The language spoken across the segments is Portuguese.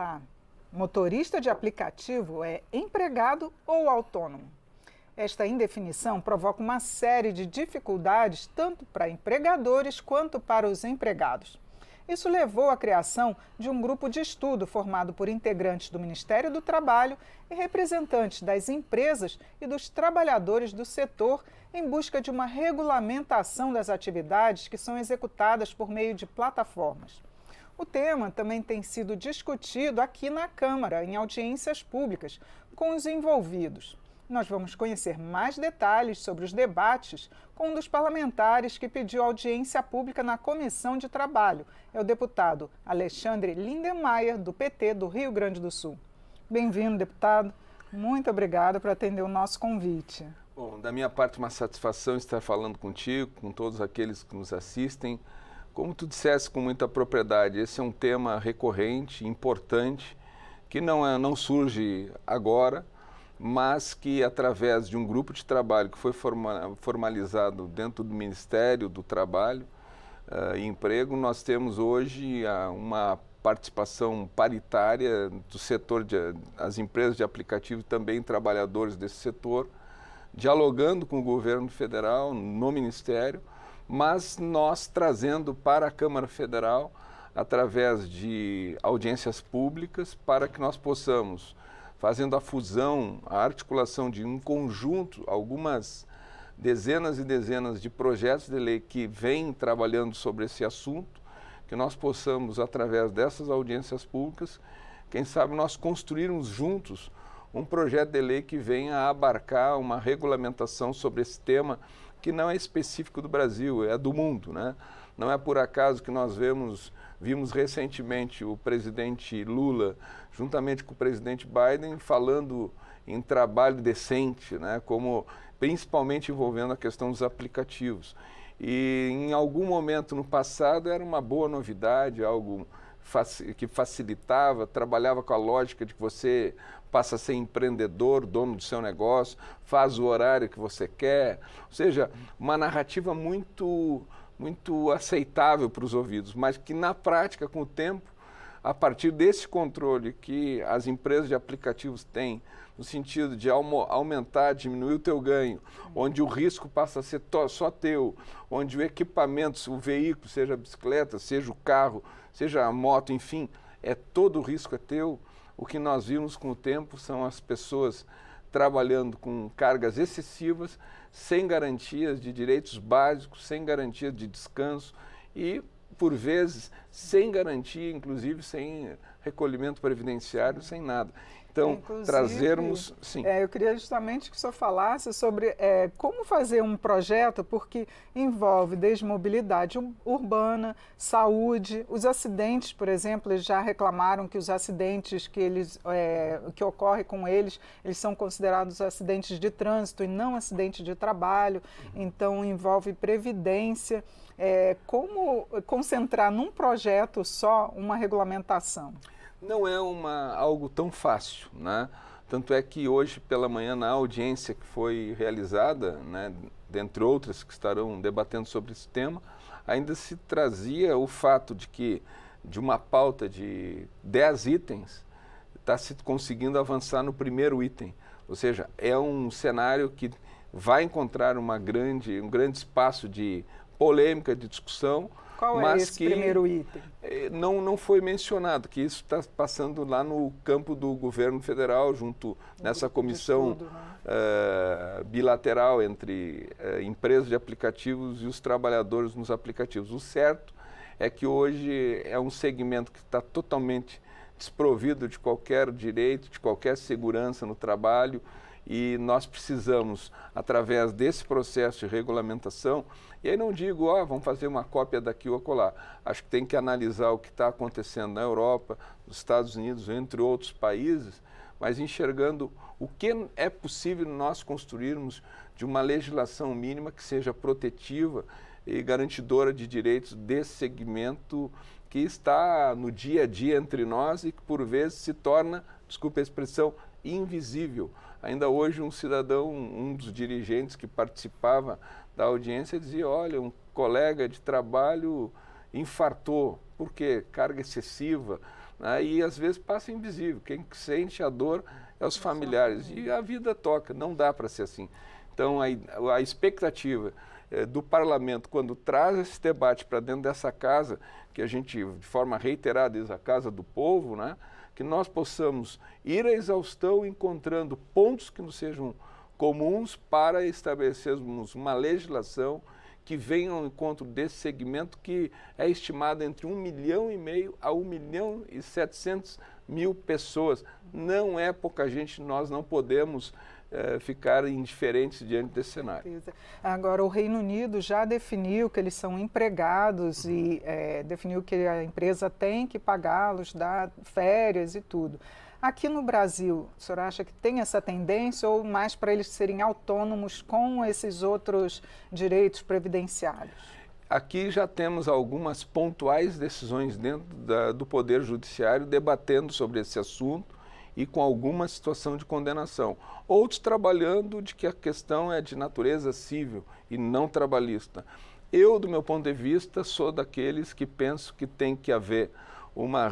Olá! Motorista de aplicativo é empregado ou autônomo? Esta indefinição provoca uma série de dificuldades tanto para empregadores quanto para os empregados. Isso levou à criação de um grupo de estudo formado por integrantes do Ministério do Trabalho e representantes das empresas e dos trabalhadores do setor em busca de uma regulamentação das atividades que são executadas por meio de plataformas. O tema também tem sido discutido aqui na Câmara, em audiências públicas, com os envolvidos. Nós vamos conhecer mais detalhes sobre os debates com um dos parlamentares que pediu audiência pública na Comissão de Trabalho. É o deputado Alexandre Lindenmayer, do PT do Rio Grande do Sul. Bem-vindo, deputado. Muito obrigada por atender o nosso convite. Bom, da minha parte, uma satisfação estar falando contigo, com todos aqueles que nos assistem. Como tu disseste com muita propriedade, esse é um tema recorrente, importante, que não surge agora, mas que através de um grupo de trabalho que foi formalizado dentro do Ministério do Trabalho e Emprego, nós temos hoje uma participação paritária do setor, as empresas de aplicativo e também trabalhadores desse setor, dialogando com o governo federal no Ministério, mas nós trazendo para a Câmara Federal, através de audiências públicas, para que nós possamos, fazendo a fusão, a articulação de um conjunto, algumas dezenas e dezenas de projetos de lei que vêm trabalhando sobre esse assunto, que nós possamos, através dessas audiências públicas, quem sabe nós construirmos juntos um projeto de lei que venha a abarcar uma regulamentação sobre esse tema, que não é específico do Brasil, é do mundo, né? Não é por acaso que nós vimos recentemente o presidente Lula, juntamente com o presidente Biden, falando em trabalho decente, né? Como, principalmente envolvendo a questão dos aplicativos. E em algum momento no passado era uma boa novidade, algo que facilitava, trabalhava com a lógica de que você passa a ser empreendedor, dono do seu negócio, faz o horário que você quer, ou seja, uma narrativa muito aceitável para os ouvidos, mas que na prática, com o tempo, a partir desse controle que as empresas de aplicativos têm, no sentido de aumentar, diminuir o teu ganho, onde o risco passa a ser só teu, onde o equipamento, o veículo, seja a bicicleta, seja o carro, seja a moto, enfim, todo o risco é teu. O que nós vimos com o tempo são as pessoas trabalhando com cargas excessivas, sem garantias de direitos básicos, sem garantia de descanso e, por vezes, sem garantia, inclusive sem recolhimento previdenciário, sem nada. Então, inclusive, trazermos... Sim. Eu queria justamente que o senhor falasse sobre como fazer um projeto, porque envolve desde mobilidade urbana, saúde, os acidentes, por exemplo, eles já reclamaram que os acidentes que ocorrem com eles são considerados acidentes de trânsito e não acidentes de trabalho, então envolve previdência. Como concentrar num projeto só uma regulamentação? Não é algo tão fácil, né? Tanto é que hoje pela manhã, na audiência que foi realizada, né, dentre outras que estarão debatendo sobre esse tema, ainda se trazia o fato de que de uma pauta de 10 itens, está se conseguindo avançar no primeiro item. Ou seja, é um cenário que vai encontrar um grande espaço de polêmica, de discussão. Qual é esse primeiro item? Não foi mencionado, que isso está passando lá no campo do governo federal, junto nessa comissão estudo, né? Bilateral entre empresas de aplicativos e os trabalhadores nos aplicativos. O certo é que hoje é um segmento que está totalmente desprovido de qualquer direito, de qualquer segurança no trabalho, e nós precisamos, através desse processo de regulamentação, e aí não digo, vamos fazer uma cópia daqui ou acolá. Acho que tem que analisar o que está acontecendo na Europa, nos Estados Unidos, entre outros países, mas enxergando o que é possível nós construirmos de uma legislação mínima que seja protetiva e garantidora de direitos desse segmento que está no dia a dia entre nós e que, por vezes, se torna, desculpe a expressão, invisível. Ainda hoje um cidadão, um dos dirigentes que participava da audiência dizia, olha, um colega de trabalho infartou, por quê? Carga excessiva, né? E às vezes passa invisível. Quem sente a dor é os familiares. E a vida toca, não dá para ser assim. Então, a expectativa do parlamento, quando traz esse debate para dentro dessa casa, que a gente, de forma reiterada, diz a casa do povo, né? Que nós possamos ir à exaustão encontrando pontos que nos sejam comuns para estabelecermos uma legislação que venha ao encontro desse segmento que é estimado entre 1,5 milhão a 1,7 milhão pessoas. Não é pouca gente, nós não podemos ficar indiferentes diante desse cenário. Agora, o Reino Unido já definiu que eles são empregados e definiu que a empresa tem que pagá-los, dar férias e tudo. Aqui no Brasil, o senhor acha que tem essa tendência ou mais para eles serem autônomos com esses outros direitos previdenciários? Aqui já temos algumas pontuais decisões dentro do Poder Judiciário debatendo sobre esse assunto e com alguma situação de condenação. Outros trabalhando de que a questão é de natureza civil e não trabalhista. Eu, do meu ponto de vista, sou daqueles que penso que tem que haver uma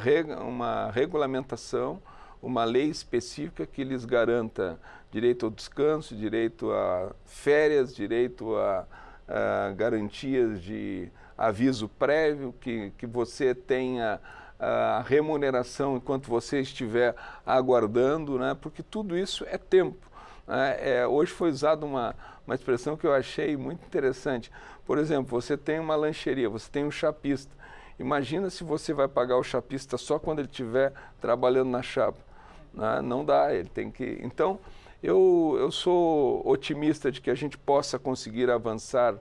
regulamentação, uma lei específica que lhes garanta direito ao descanso, direito a férias, direito a garantias de aviso prévio, que você tenha a remuneração enquanto você estiver aguardando, né? Porque tudo isso é tempo. Né? Hoje foi usada uma expressão que eu achei muito interessante. Por exemplo, você tem uma lancheria, você tem um chapista. Imagina se você vai pagar o chapista só quando ele estiver trabalhando na chapa. Né? Não dá, ele tem que... Então, eu sou otimista de que a gente possa conseguir avançar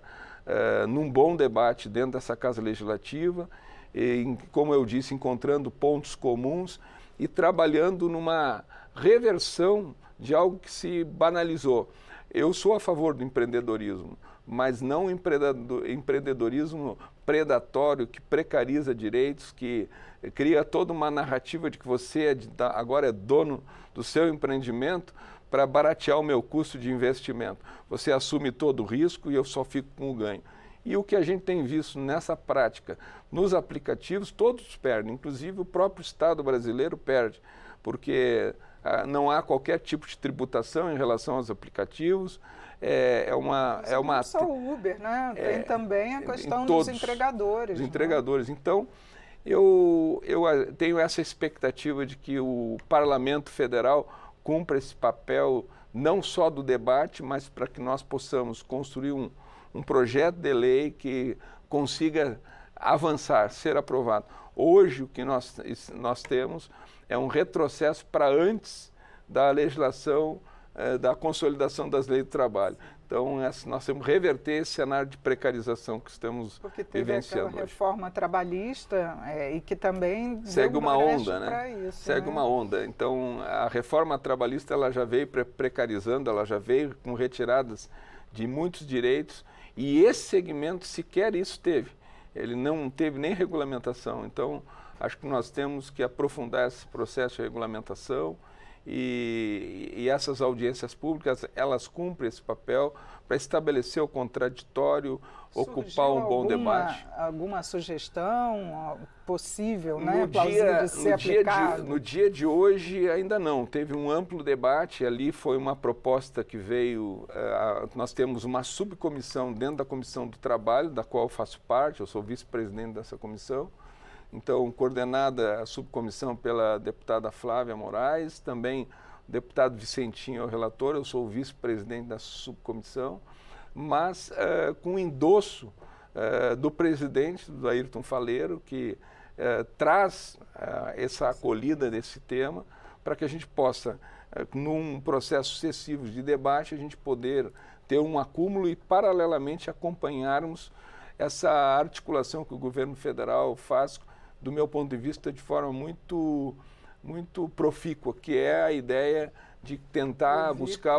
num bom debate dentro dessa Casa Legislativa, e, como eu disse, encontrando pontos comuns e trabalhando numa reversão de algo que se banalizou. Eu sou a favor do empreendedorismo, mas não empreendedorismo predatório que precariza direitos, que cria toda uma narrativa de que você agora é dono do seu empreendimento para baratear o meu custo de investimento. Você assume todo o risco e eu só fico com o ganho. E o que a gente tem visto nessa prática, nos aplicativos, todos perdem, inclusive o próprio Estado brasileiro perde, porque não há qualquer tipo de tributação em relação aos aplicativos. Não só o Uber, né? Tem também a questão dos entregadores. Dos entregadores. Então, eu tenho essa expectativa de que o Parlamento Federal cumpra esse papel não só do debate, mas para que nós possamos construir um projeto de lei que consiga avançar, ser aprovado. Hoje, o que nós temos é um retrocesso para antes da legislação, da consolidação das leis do trabalho. Então, nós temos que reverter esse cenário de precarização que estamos porque teve vivenciando aquela hoje. Reforma trabalhista e que também segue deu uma onda, né? Isso, segue uma onda. Então, a reforma trabalhista ela já veio precarizando, ela já veio com retiradas de muitos direitos. E esse segmento sequer isso teve. Ele não teve nem regulamentação. Então, acho que nós temos que aprofundar esse processo de regulamentação e essas audiências públicas, elas cumprem esse papel para estabelecer o contraditório, ocupar um bom debate. Alguma sugestão possível, né, plausível de ser aplicado? No dia de hoje ainda não. Teve um amplo debate, ali foi uma proposta que veio, nós temos uma subcomissão dentro da Comissão do Trabalho, da qual eu faço parte, eu sou vice-presidente dessa comissão. Então, coordenada a subcomissão pela deputada Flávia Moraes, também o deputado Vicentinho é o relator, eu sou o vice-presidente da subcomissão, mas com endosso do presidente, do Ayrton Faleiro, que traz essa acolhida desse tema para que a gente possa, num processo sucessivo de debate, a gente poder ter um acúmulo e, paralelamente, acompanharmos essa articulação que o governo federal faz, do meu ponto de vista, de forma muito profícua, que é a ideia de tentar buscar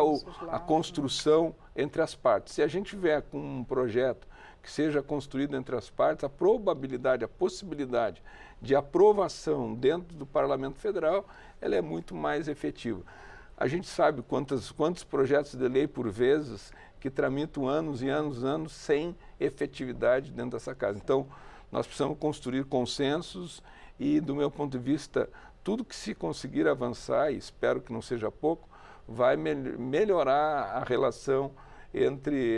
a construção entre as partes. Se a gente vier com um projeto que seja construído entre as partes, a probabilidade, a possibilidade de aprovação dentro do Parlamento Federal, ela é muito mais efetiva. A gente sabe quantos projetos de lei, por vezes, que tramitam anos e anos sem efetividade dentro dessa casa. Então, Nós precisamos construir consensos e, do meu ponto de vista, tudo que se conseguir avançar, e espero que não seja pouco, vai melhorar a relação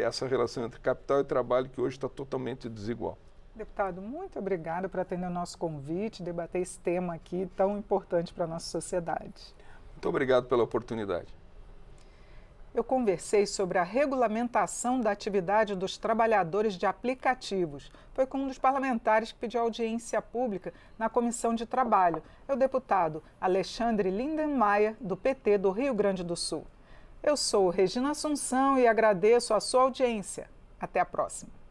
essa relação entre capital e trabalho, que hoje está totalmente desigual. Deputado, muito obrigada por atender o nosso convite, debater esse tema aqui tão importante para a nossa sociedade. Muito obrigado pela oportunidade. Eu conversei sobre a regulamentação da atividade dos trabalhadores de aplicativos. Foi com um dos parlamentares que pediu audiência pública na Comissão de Trabalho. É o deputado Alexandre Lindenmayer, do PT do Rio Grande do Sul. Eu sou Regina Assunção e agradeço a sua audiência. Até a próxima.